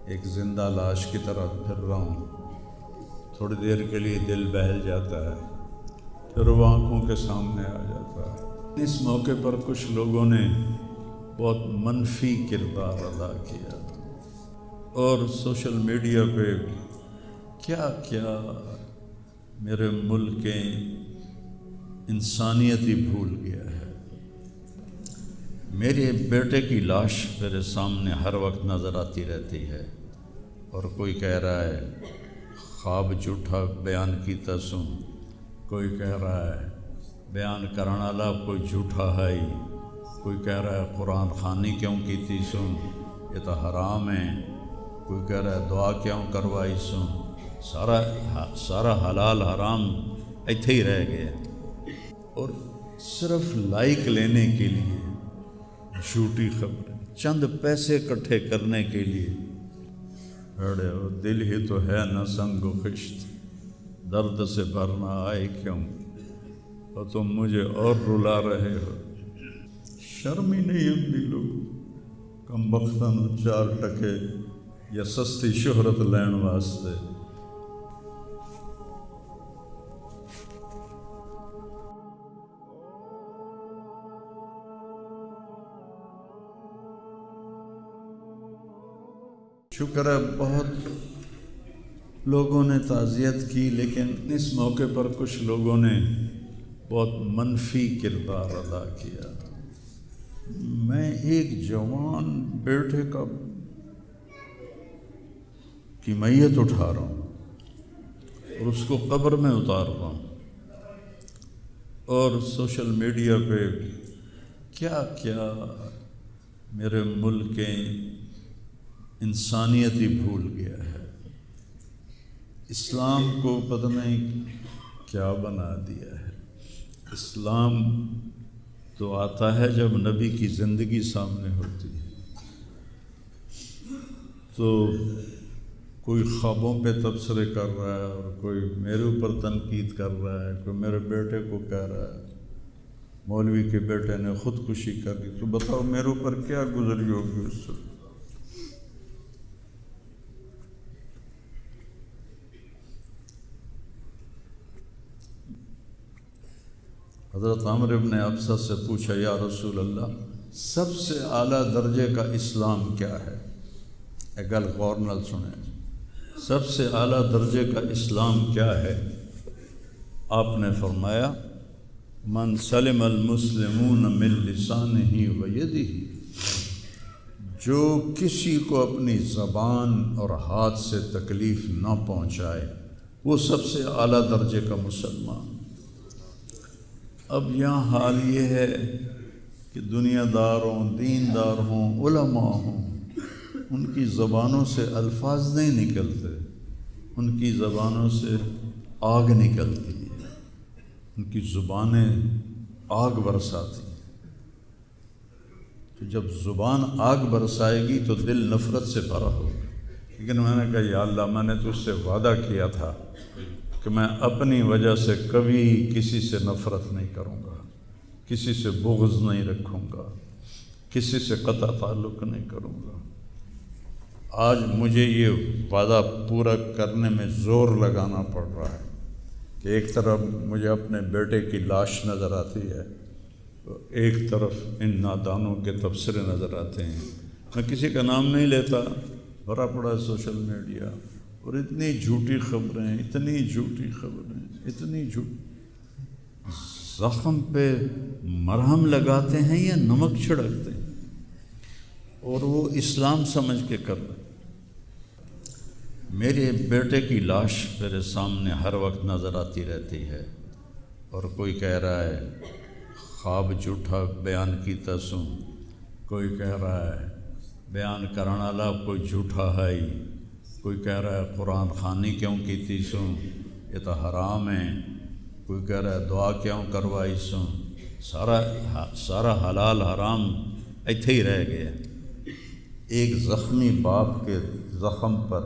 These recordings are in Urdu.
ایک زندہ لاش کی طرح پھر رہا ہوں. تھوڑی دیر کے لیے دل بہل جاتا ہے، پھر وہ آنکھوں کے سامنے آ جاتا ہے. اس موقع پر کچھ لوگوں نے بہت منفی کردار ادا کیا اور سوشل میڈیا پہ کیا کیا میرے ملک کے انسانیت ہی بھول گیا ہے. میرے بیٹے کی لاش میرے سامنے ہر وقت نظر آتی رہتی ہے، اور کوئی کہہ رہا ہے خواب جھوٹا بیان کیتا سوں، کوئی کہہ رہا ہے بیان کرنا والا کوئی جھوٹا ہے ہی، کوئی کہہ رہا ہے قرآن خوانی کیوں کیتی سوں، یہ تو حرام ہے، کوئی کہہ رہا ہے دعا کیوں کروائی سوں. سارا حلال حرام ایتھے ہی رہ گیا، اور صرف لائک لینے کے لیے جھوٹی خبریں، چند پیسے اکٹھے کرنے کے لیے. ارے وہ دل ہی تو ہے نہ سنگ و خشت، درد سے بھرنا آئے کیوں، اور تم مجھے اور رلا رہے ہو. شرم ہی نہیں آتی لوگ کم بختاں نوں 4 ٹکے یا سستی شہرت لین واسطے. شکر ہے بہت لوگوں نے تعزیت کی، لیکن اس موقع پر کچھ لوگوں نے بہت منفی کردار ادا کیا. میں ایک جوان بیٹے کی میت اٹھا رہا ہوں اور اس کو قبر میں اتار رہا ہوں، اور سوشل میڈیا پہ کیا کیا میرے ملک کے انسانیت ہی بھول گیا ہے. اسلام کو پتہ نہیں کیا بنا دیا ہے. اسلام تو آتا ہے جب نبی کی زندگی سامنے ہوتی ہے. تو کوئی خوابوں پہ تبصرے کر رہا ہے، اور کوئی میرے اوپر تنقید کر رہا ہے، کوئی میرے بیٹے کو کہہ رہا ہے مولوی کے بیٹے نے خودکشی کر لی. تو بتاؤ میرے اوپر کیا گزری ہوگی اس سے. حضرت عمرو بن ابسہ سے پوچھا یا رسول اللہ، سب سے اعلیٰ درجے کا اسلام کیا ہے؟ ایک گل غور نال سنیں، سب سے اعلیٰ درجے کا اسلام کیا ہے؟ آپ نے فرمایا من سلم المسلمون من لسانہ و یدہ، جو کسی کو اپنی زبان اور ہاتھ سے تکلیف نہ پہنچائے وہ سب سے اعلیٰ درجے کا مسلمان. اب یہاں حال یہ ہے کہ دنیا دار ہوں، دیندار ہوں، علماء ہوں، ان کی زبانوں سے الفاظ نہیں نکلتے، ان کی زبانوں سے آگ نکلتی ہے، ان کی زبانیں آگ برساتی ہیں. تو جب زبان آگ برسائے گی تو دل نفرت سے بھرا ہوگا. لیکن میں نے کہا یا اللہ، میں نے تجھ سے وعدہ کیا تھا کہ میں اپنی وجہ سے کبھی کسی سے نفرت نہیں کروں گا، کسی سے بغض نہیں رکھوں گا، کسی سے قطع تعلق نہیں کروں گا. آج مجھے یہ وعدہ پورا کرنے میں زور لگانا پڑ رہا ہے کہ ایک طرف مجھے اپنے بیٹے کی لاش نظر آتی ہے، ایک طرف ان نادانوں کے تبصرے نظر آتے ہیں. میں کسی کا نام نہیں لیتا، بھرا پڑا ہے سوشل میڈیا، اور اتنی جھوٹی خبریں، اتنی جھوٹی خبریں، اتنی زخم پہ مرہم لگاتے ہیں یا نمک چھڑکتے ہیں، اور وہ اسلام سمجھ کے کر رہے ہیں. میرے بیٹے کی لاش میرے سامنے ہر وقت نظر آتی رہتی ہے، اور کوئی کہہ رہا ہے خواب جھوٹا بیان کیتا سوں، کوئی کہہ رہا ہے بیان کرنا والا کوئی جھوٹا ہے ہی، کوئی کہہ رہا ہے قرآن خوانی کیوں کیتی سوں، یہ تو حرام ہے، کوئی کہہ رہا ہے دعا کیوں کروائی سوں. سارا حلال حرام ایتھے ہی رہ گیا. ایک زخمی باپ کے زخم پر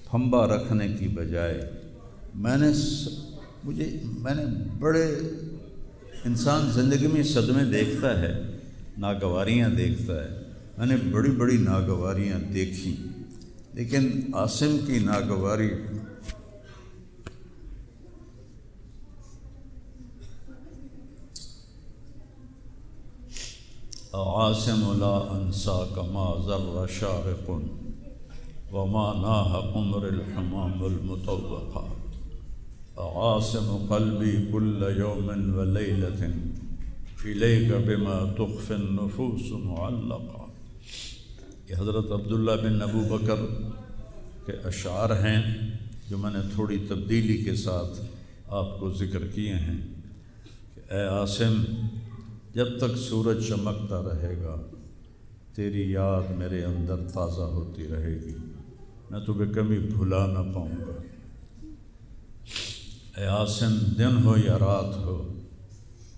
پھنبا رکھنے کی بجائے میں نے بڑے انسان زندگی میں صدمے دیکھتا ہے، ناگواریاں دیکھتا ہے. میں نے بڑی بڑی ناگواریاں دیکھی، لیکن عاصم کی ناگواری عاصم لا انساک ما ذر شارق وما ناہ عمر الحمام المطوقہ عاصم قلبی کل یوم ولیلۃ الیک بما تخفی النفوس معلقہ۔ یہ حضرت عبداللہ بن ابو بکر کے اشعار ہیں جو میں نے تھوڑی تبدیلی کے ساتھ آپ کو ذکر کیے ہیں کہ اے عاصم، جب تک سورج چمکتا رہے گا تیری یاد میرے اندر تازہ ہوتی رہے گی، میں تمہیں کبھی بھلا نہ پاؤں گا۔ اے عاصم، دن ہو یا رات ہو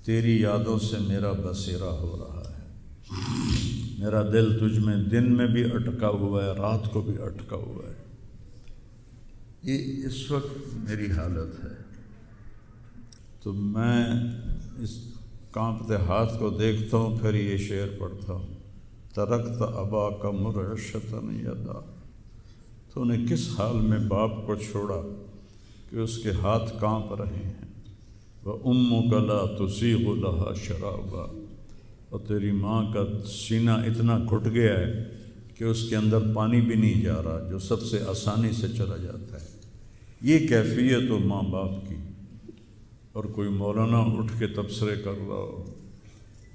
تیری یادوں سے میرا بسیرا ہو رہا ہے، میرا دل تجھ میں دن میں بھی اٹکا ہوا ہے، رات کو بھی اٹکا ہوا ہے۔ یہ اس وقت میری حالت ہے، تو میں اس کانپتے ہاتھ کو دیکھتا ہوں، پھر یہ شعر پڑھتا ہوں، ترکت اباک مرعشۃ یدا، تو نے کس حال میں باپ کو چھوڑا کہ اس کے ہاتھ کانپ رہے ہیں، وَأُمُّكَ لَا تُسِيغُ لَهَا شَرَابًا، اور تیری ماں کا سینہ اتنا گھٹ گیا ہے کہ اس کے اندر پانی بھی نہیں جا رہا جو سب سے آسانی سے چلا جاتا ہے۔ یہ کیفیت ہو ماں باپ کی، اور کوئی مولانا اٹھ کے تبصرے کر رہا ہو،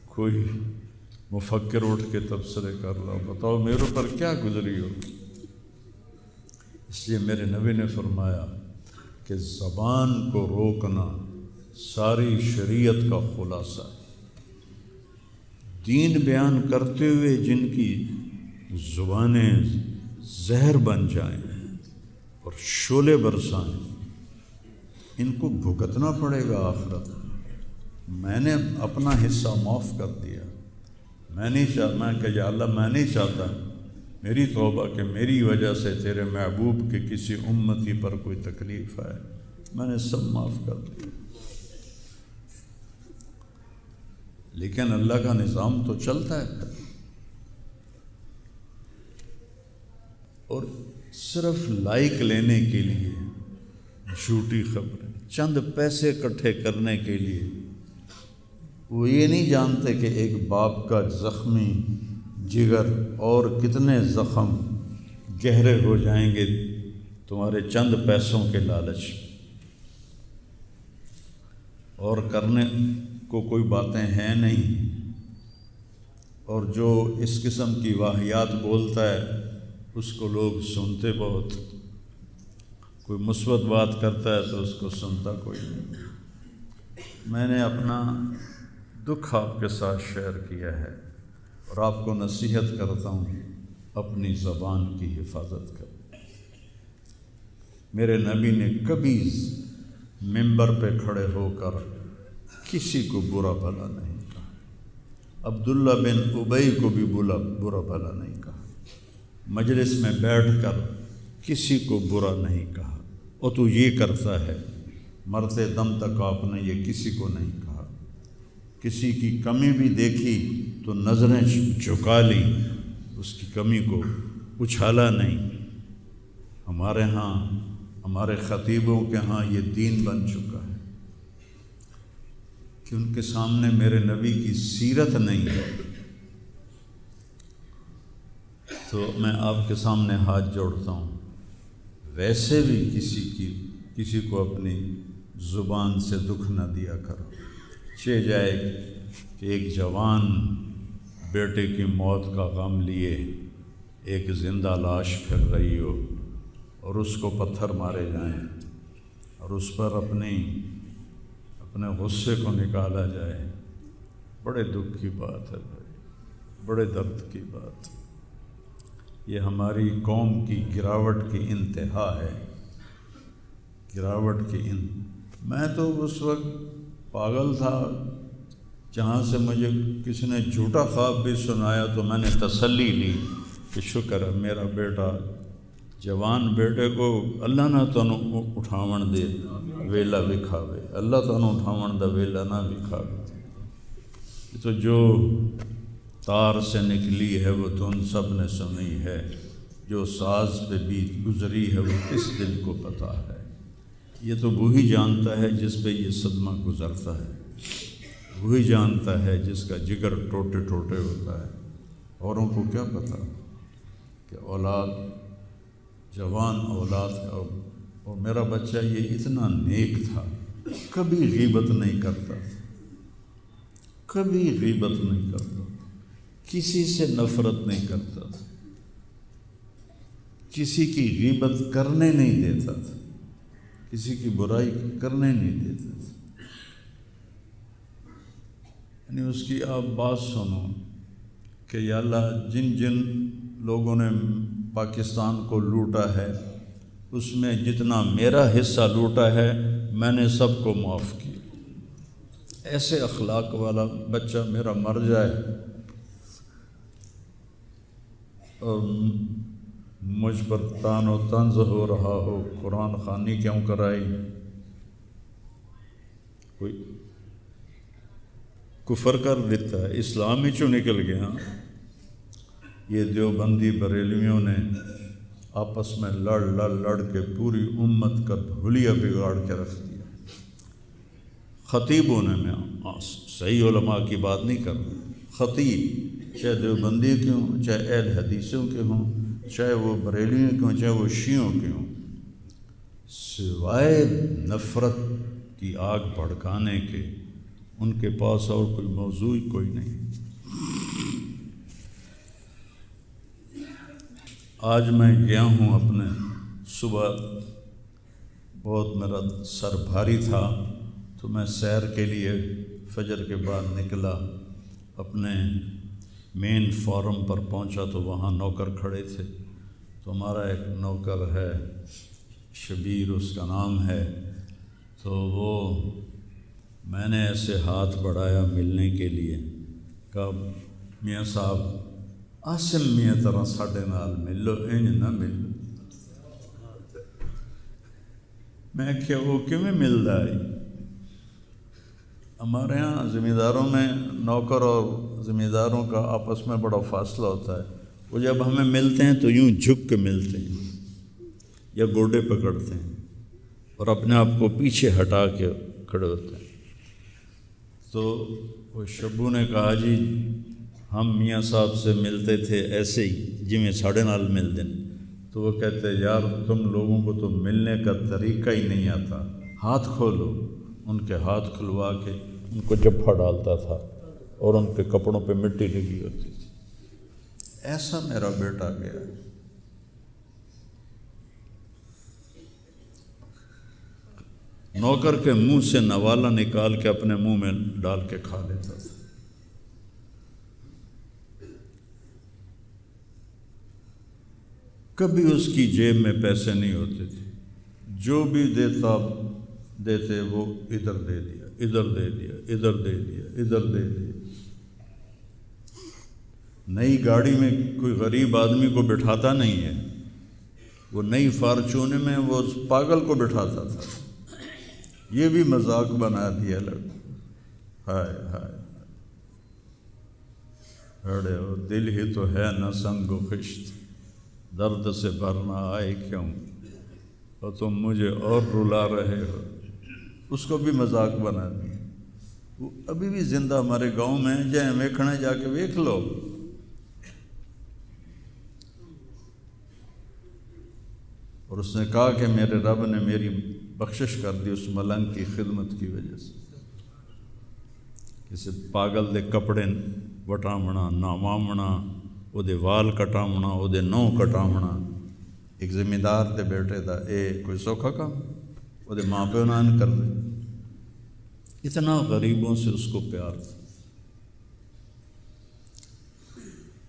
کوئی مفکر اٹھ کے تبصرے کر رہا ہو، بتاؤ میرے پر کیا گزری ہو۔ اس لیے میرے نبی نے فرمایا کہ زبان کو روکنا ساری شریعت کا خلاصہ ہے۔ دین بیان کرتے ہوئے جن کی زبانیں زہر بن جائیں اور شعلے برسائیں، ان کو بھگتنا پڑے گا آخرت میں۔ میں نے اپنا حصہ معاف کر دیا، میں نہیں چاہتا کہ یا اللہ میں نہیں چاہتا میری توبہ کہ میری وجہ سے تیرے محبوب کے کسی امتی پر کوئی تکلیف آئے، میں نے سب معاف کر دیا۔ لیکن اللہ کا نظام تو چلتا ہے، اور صرف لائک لینے کے لیے جھوٹی خبریں، چند پیسے اکٹھے کرنے کے لیے، وہ یہ نہیں جانتے کہ ایک باپ کا زخمی جگر اور کتنے زخم گہرے ہو جائیں گے تمہارے چند پیسوں کے لالچ، اور کرنے کو کوئی باتیں ہیں نہیں، اور جو اس قسم کی واہیات بولتا ہے اس کو لوگ سنتے بہت، کوئی مثبت بات کرتا ہے تو اس کو سنتا کوئی نہیں۔ میں نے اپنا دکھ آپ کے ساتھ شیئر کیا ہے، اور آپ کو نصیحت کرتا ہوں اپنی زبان کی حفاظت کریں۔ میرے نبی نے کبھی منبر پہ کھڑے ہو کر کسی کو برا بھلا نہیں کہا، عبداللہ بن ابی کو بھی برا بھلا نہیں کہا، مجلس میں بیٹھ کر کسی کو برا نہیں کہا، اور تو یہ کرتا ہے، مرتے دم تک آپ نے یہ کسی کو نہیں کہا۔ کسی کی کمی بھی دیکھی تو نظریں جھکا لی، اس کی کمی کو اچھالا نہیں۔ ہمارے ہاں، ہمارے خطیبوں کے ہاں یہ دین بن چکا ہے کہ ان کے سامنے میرے نبی کی سیرت نہیں ہے، تو میں آپ کے سامنے ہاتھ جوڑتا ہوں، ویسے بھی کسی کو اپنی زبان سے دکھ نہ دیا کرو۔ چہ جائے کہ ایک جوان بیٹے کی موت کا غم لیے ایک زندہ لاش پھر رہی ہو، اور اس کو پتھر مارے جائیں، اور اس پر اپنے غصے کو نکالا جائے، بڑے دکھ کی بات ہے بھائی، بڑے درد کی بات۔ یہ ہماری قوم کی گراوٹ کی انتہا ہے، گراوٹ کی میں تو اس وقت پاگل تھا، جہاں سے مجھے کسی نے جھوٹا خواب بھی سنایا تو میں نے تسلی لی کہ شکر ہے میرا بیٹا، جوان بیٹے کو اللہ نہ تنوں اٹھاون دے ویلا وکھاوے، اللہ تنوں اٹھاون دا ویلا نہ وکھاوے۔ تو جو تار سے نکلی ہے وہ تم سب نے سنی ہے، جو ساز پہ بیت گزری ہے وہ کس دل کو پتہ ہے۔ یہ تو وہی جانتا ہے جس پہ یہ صدمہ گزرتا ہے، وہی جانتا ہے جس کا جگر ٹوٹے ٹوٹے ہوتا ہے۔ اوروں کو کیا پتہ کہ اولاد، جوان اولاد کا، اور میرا بچہ یہ اتنا نیک تھا، کبھی غیبت نہیں کرتا، کبھی غیبت نہیں کرتا، کسی سے نفرت نہیں کرتا تھا، کسی کی غیبت کرنے نہیں دیتا تھا، کسی کی برائی کرنے نہیں دیتا تھا۔ یعنی اس کی آپ بات سنو کہ یا اللہ جن جن لوگوں نے پاکستان کو لوٹا ہے اس میں جتنا میرا حصہ لوٹا ہے میں نے سب کو معاف کیا۔ ایسے اخلاق والا بچہ میرا مر جائے اور مجھ پر تان و طنز ہو رہا ہو، قرآن خوانی کیوں کرائی، کوئی کفر کر دیتا ہے، اسلام ہی چوں نکل گیا۔ یہ دیوبندی بریلویوں نے آپس میں لڑ کے پوری امت کا بھولیا بگاڑ کے رکھ دیا۔ خطیبوں نے، میں صحیح علماء کی بات نہیں کر رہا، خطیب چاہے دیوبندی کے ہوں، چاہے اہل حدیثوں کے ہوں، چاہے وہ بریلویوں کے ہوں، چاہے وہ شیعوں کے ہوں، سوائے نفرت کی آگ بھڑکانے کے ان کے پاس اور کوئی موضوع ہی کوئی نہیں۔ آج میں گیا ہوں اپنے، صبح بہت میرا سر بھاری تھا تو میں سیر کے لیے فجر کے بعد نکلا، اپنے مین فارم پر پہنچا تو وہاں نوکر کھڑے تھے، تو ہمارا ایک نوکر ہے شبیر اس کا نام ہے، تو وہ میں نے ایسے ہاتھ بڑھایا ملنے کے لیے، کہا میاں صاحب آسم میاں طرح ساڈے نال ملو، انج نہ ملو۔ میں کیا وہ کیویں ملدا ہے؟ ہمارے ہاں زمینداروں میں نوکر اور زمینداروں کا آپس میں بڑا فاصلہ ہوتا ہے، وہ جب ہمیں ملتے ہیں تو یوں جھک کے ملتے ہیں یا گوڈے پکڑتے ہیں اور اپنے آپ کو پیچھے ہٹا کے کھڑے ہوتے ہیں۔ تو وہ شبو نے کہا جی ہم میاں صاحب سے ملتے تھے ایسے ہی جی میں ساڑھے نال مل دیں، تو وہ کہتے یار تم لوگوں کو تو ملنے کا طریقہ ہی نہیں آتا، ہاتھ کھولو۔ ان کے ہاتھ کھلوا کے ان کو جپھا ڈالتا تھا اور ان کے کپڑوں پہ مٹی لگی ہوتی تھی۔ ایسا میرا بیٹا گیا۔ نوکر کے منہ سے نوالا نکال کے اپنے منہ میں ڈال کے کھا لیتا تھا۔ کبھی اس کی جیب میں پیسے نہیں ہوتے تھے، جو بھی دیتے وہ ادھر دے دیا، ادھر دے دیا، ادھر دے دیا، ادھر دے دیا۔ نئی گاڑی میں کوئی غریب آدمی کو بٹھاتا نہیں ہے، وہ نئی فارچون میں وہ پاگل کو بٹھاتا تھا۔ یہ بھی مذاق بنا دیا لوگ۔ ہائے ہائے ہڑے ہو دل ہی تو ہے نہ سنگ و خشت، درد سے بھرنا آئے کیوں، اور تم مجھے اور رلا رہے ہو۔ اس کو بھی مذاق بنا دیا۔ وہ ابھی بھی زندہ ہمارے گاؤں میں، جائیں ویکھنا جا کے ویکھ لو۔ اور اس نے کہا کہ میرے رب نے میری بخشش کر دی اس ملنگ کی خدمت کی وجہ سے۔ کسی پاگل دے کپڑے وٹامنا، ناوامنا، وہ دے وال کٹامنا، وہ دے نو کٹامنا، ایک زمیندار دے بیٹے دا اے کوئی سوکھا کام، وہ دے ماں پہ نان کر دے۔ اتنا غریبوں سے اس کو پیار تھا،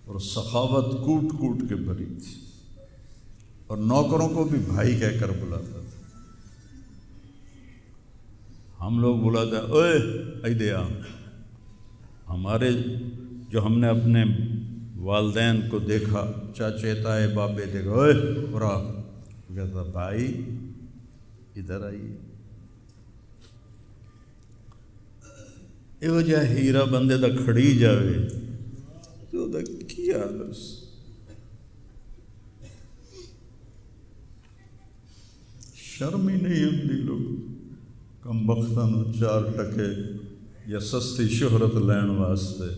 اور سخاوت کوٹ کوٹ کے بھری تھی، اور نوکروں کو بھی بھائی کہہ کر بلاتا تھا۔ ہم لوگ بلاتے ہیں اوئے ایدے آ، ہمارے جو ہم نے اپنے والدین کو دیکھا، چاچے تائے بابے دیکھا، اوئے برا کہتا بھائی ادھر آئیے۔ یہ جہ ہیرا بندے دا کھڑی جاوے تو دا کی حال اس شرم ہی نہیں آتی لوگ کم بختاں نوں 4 ٹکے یا سستی شہرت لین واسطے